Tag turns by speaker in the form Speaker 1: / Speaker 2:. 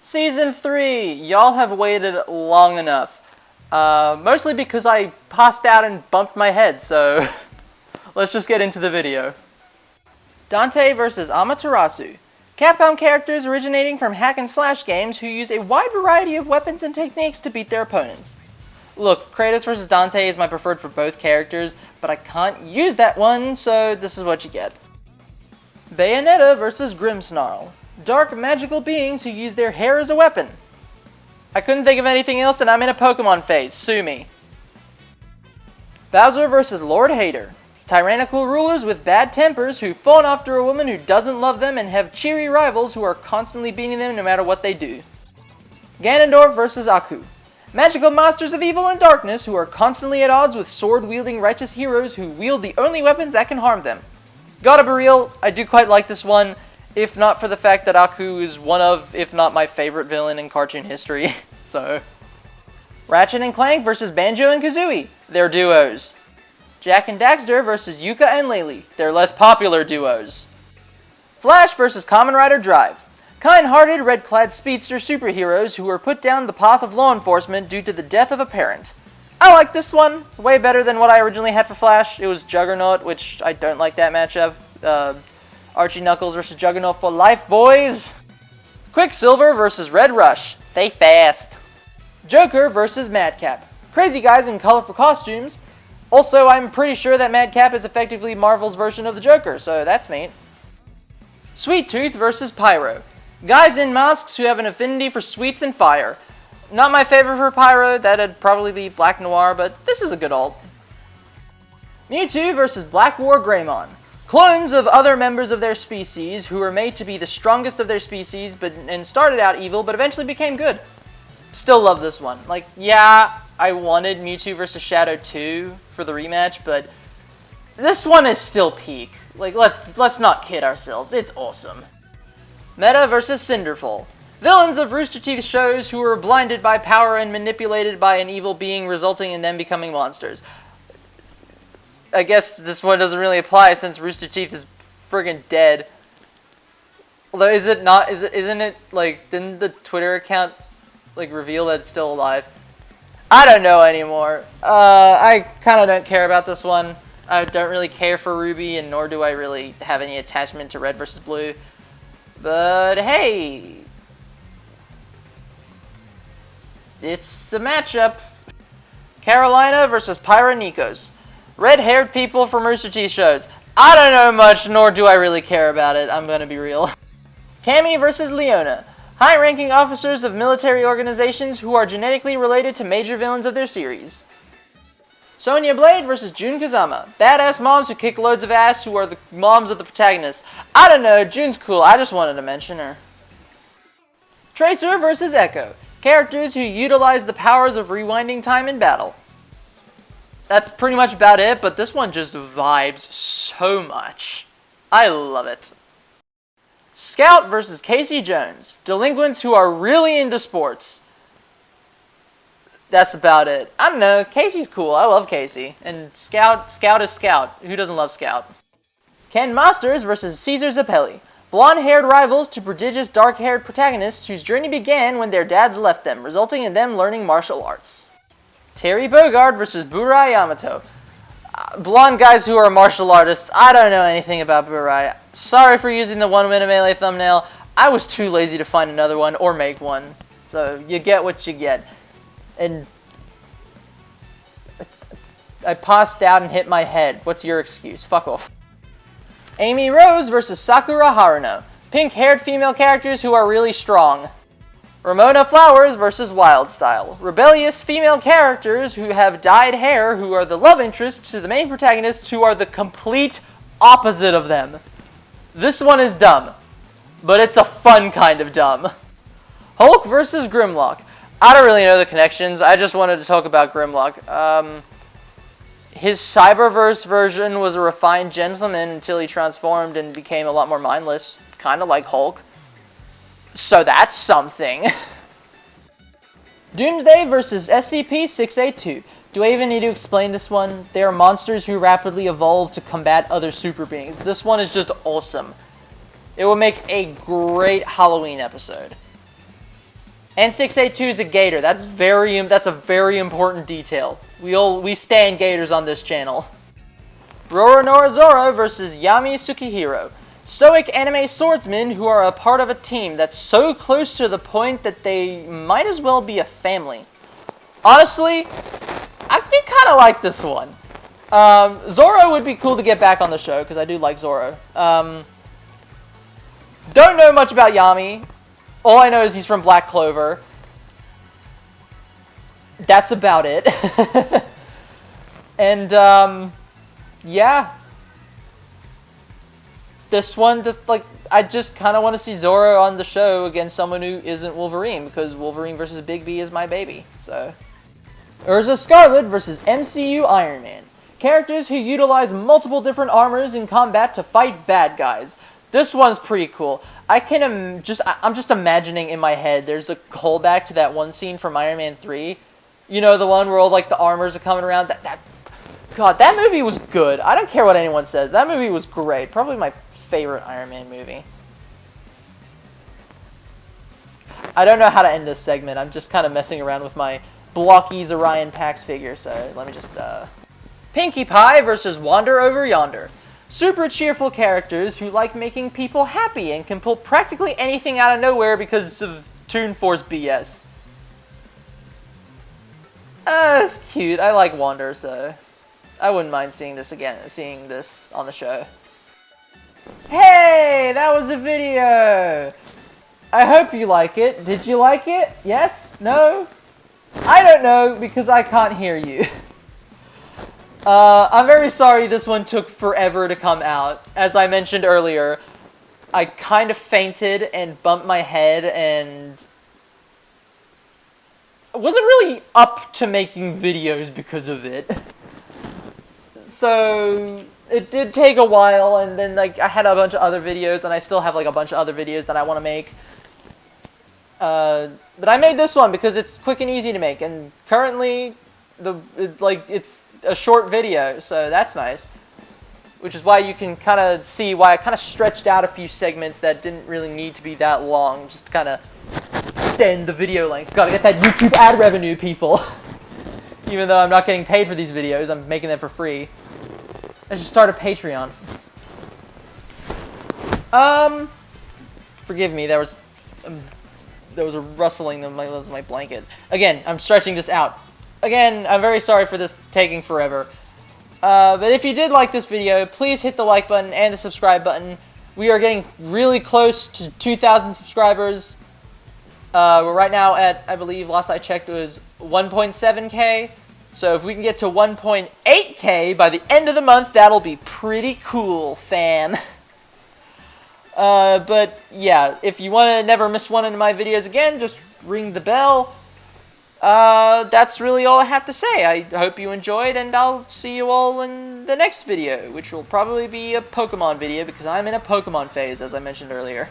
Speaker 1: Season 3! Y'all have waited long enough. Mostly because I passed out and bumped my head, so let's just get into the video. Dante vs. Amaterasu. Capcom characters originating from hack and slash games who use a wide variety of weapons and techniques to beat their opponents. Look, Kratos vs. Dante is my preferred for both characters, but I can't use that one, so this is what you get. Bayonetta vs. Grimmsnarl. Dark magical beings who use their hair as a weapon. I couldn't think of anything else and I'm in a Pokemon phase, sue me. Bowser vs. Lord Hater. Tyrannical rulers with bad tempers who fawn after a woman who doesn't love them and have cheery rivals who are constantly beating them no matter what they do. Ganondorf vs. Aku. Magical masters of evil and darkness who are constantly at odds with sword-wielding righteous heroes who wield the only weapons that can harm them. Gotta be real, I do quite like this one, if not for the fact that Aku is one of, if not my favorite villain in cartoon history, so. Ratchet and Clank vs. Banjo and Kazooie. They're duos. Jak and Daxter vs. Yuka and Laylee. They're less popular duos. Flash vs. Kamen Rider Drive. Kind-hearted, red-clad speedster superheroes who were put down the path of law enforcement due to the death of a parent. I like this one. Way better than what I originally had for Flash. It was Juggernaut, which I don't like that matchup. Archie Knuckles vs. Juggernaut for life, boys! Quicksilver vs. Red Rush. They fast. Joker vs. Madcap. Crazy guys in colorful costumes. Also, I'm pretty sure that Madcap is effectively Marvel's version of the Joker, so that's neat. Sweet Tooth vs. Pyro. Guys in masks who have an affinity for sweets and fire. Not my favorite for Pyro, that'd probably be Black Noir, but this is a good ult. Mewtwo vs. Black War Greymon. Clones of other members of their species who were made to be the strongest of their species and started out evil but eventually became good. Still love this one. Like, yeah, I wanted Mewtwo vs. Shadow 2 for the rematch, but this one is still peak. Like, let's not kid ourselves. It's awesome. Meta vs. Cinderfall. Villains of Rooster Teeth shows who were blinded by power and manipulated by an evil being, resulting in them becoming monsters. I guess this one doesn't really apply since Rooster Teeth is friggin' dead. Although, isn't it, like, didn't the Twitter account, like, reveal that it's still alive? I don't know anymore. I kind of don't care about this one. I don't really care for Ruby, and nor do I really have any attachment to Red vs. Blue. But, hey! It's the matchup. Carolina vs. Pyronikos. Red-haired people from Rooster Teeth shows. I don't know much, nor do I really care about it. I'm gonna be real. Cammy vs. Leona. High-ranking officers of military organizations who are genetically related to major villains of their series. Sonya Blade vs. Jun Kazama. Badass moms who kick loads of ass who are the moms of the protagonists. I don't know, Jun's cool. I just wanted to mention her. Tracer vs. Echo. Characters who utilize the powers of rewinding time in battle. That's pretty much about it, but this one just vibes so much. I love it. Scout vs. Casey Jones. Delinquents who are really into sports. That's about it. I don't know, Casey's cool. I love Casey. And Scout is Scout. Who doesn't love Scout? Ken Masters vs. Caesar Zappelli. Blonde-haired rivals to prodigious dark-haired protagonists whose journey began when their dads left them, resulting in them learning martial arts. Terry Bogard vs. Burai Yamato. Blonde guys who are martial artists. I don't know anything about Burai. Sorry for using the 1 minute melee thumbnail. I was too lazy to find another one or make one. So you get what you get. And I passed out and hit my head. What's your excuse? Fuck off. Amy Rose vs. Sakura Haruno. Pink-haired female characters who are really strong. Ramona Flowers vs. Wildstyle. Rebellious female characters who have dyed hair who are the love interests to the main protagonists who are the complete opposite of them. This one is dumb, but it's a fun kind of dumb. Hulk vs. Grimlock. I don't really know the connections, I just wanted to talk about Grimlock. His Cyberverse version was a refined gentleman until he transformed and became a lot more mindless, kind of like Hulk. So that's something. Doomsday vs. SCP-682. Do I even need to explain this one? They are monsters who rapidly evolve to combat other super beings. This one is just awesome. It would make a great Halloween episode. And 682 is a gator. That's a very important detail. We stand gators on this channel. Roronoa Zoro versus Yami Tsukihiro. Stoic anime swordsmen who are a part of a team that's so close to the point that they might as well be a family. Honestly, I think kind of like this one. Zoro would be cool to get back on the show, because I do like Zoro. Don't know much about Yami. All I know is he's from Black Clover. That's about it. And, yeah. This one, I just kind of want to see Zoro on the show against someone who isn't Wolverine, because Wolverine versus Big B is my baby, so. Urza Scarlet versus MCU Iron Man. Characters who utilize multiple different armors in combat to fight bad guys. This one's pretty cool. I'm just imagining in my head, there's a callback to that one scene from Iron Man 3. You know, the one where all, like, the armors are coming around. God, that movie was good. I don't care what anyone says. That movie was great. Probably my favorite Iron Man movie. I don't know how to end this segment. I'm just kind of messing around with my blocky Orion Pax figure, so let me just, Pinkie Pie versus Wander Over Yonder. Super cheerful characters who like making people happy and can pull practically anything out of nowhere because of Toon Force BS. It's cute. I like Wander, so I wouldn't mind seeing this on the show. Hey, that was a video! I hope you like it. Did you like it? Yes? No? I don't know, because I can't hear you. I'm very sorry this one took forever to come out. As I mentioned earlier, I kind of fainted and bumped my head and I wasn't really up to making videos because of it. So it did take a while, and then like I had a bunch of other videos, and I still have like a bunch of other videos that I want to make. But I made this one because it's quick and easy to make, and currently it's a short video, so that's nice. Which is why you can kind of see why I kind of stretched out a few segments that didn't really need to be that long, just to kind of extend the video length. Gotta get that YouTube ad revenue, people. Even though I'm not getting paid for these videos, I'm making them for free. I should start a Patreon. Forgive me, there was a rustling in my blanket. Again, I'm stretching this out. Again, I'm very sorry for this taking forever. But if you did like this video, please hit the like button and the subscribe button. We are getting really close to 2,000 subscribers. We're right now at, I believe, last I checked, it was 1.7K. So if we can get to 1.8K by the end of the month, that'll be pretty cool, fam. But yeah, if you want to never miss one of my videos again, just ring the bell. That's really all I have to say. I hope you enjoyed, and I'll see you all in the next video, which will probably be a Pokemon video, because I'm in a Pokemon phase, as I mentioned earlier.